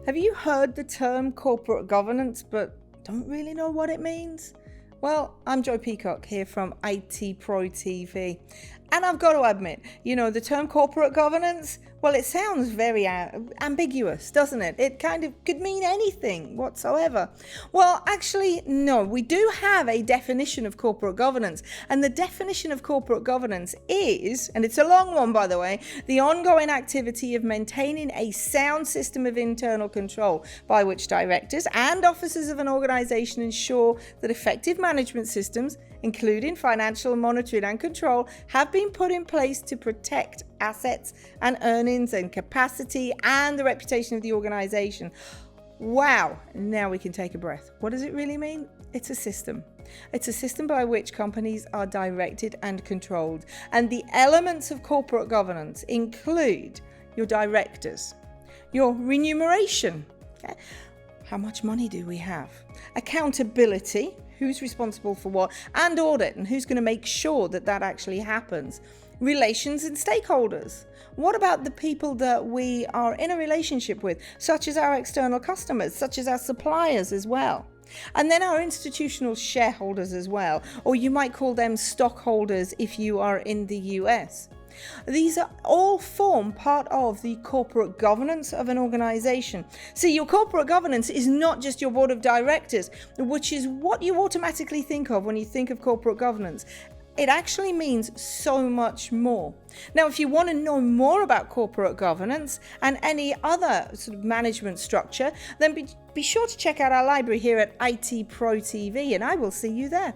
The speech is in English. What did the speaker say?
Have you heard the term corporate governance but don't really know what it means? Well, I'm Jo Peacock here from ITProTV. And I've got to admit, the term corporate governance, well, it sounds very ambiguous, doesn't it? It kind of could mean anything whatsoever. Well, actually, no, we do have a definition of corporate governance. And the definition of corporate governance is, and it's a long one, by the way, the ongoing activity of maintaining a sound system of internal control by which directors and officers of an organization ensure that effective management systems, including financial monitoring and control, have been put in place to protect assets and earnings and capacity and the reputation of the organization. Wow, now we can take a breath. What does it really mean? It's a system. It's a system by which companies are directed and controlled. And the elements of corporate governance include your directors, your remuneration, how much money do we have, accountability, who's responsible for what, and audit, and who's going to make sure that that actually happens. Relations and stakeholders. What about the people that we are in a relationship with, such as our external customers, such as our suppliers as well? And then our institutional shareholders as well, or you might call them stockholders if you are in the US. These are all form part of the corporate governance of an organization. See, your corporate governance is not just your board of directors, which is what you automatically think of when you think of corporate governance. It actually means so much more. Now, if you want to know more about corporate governance and any other sort of management structure, then be sure to check out our library here at ITProTV, and I will see you there.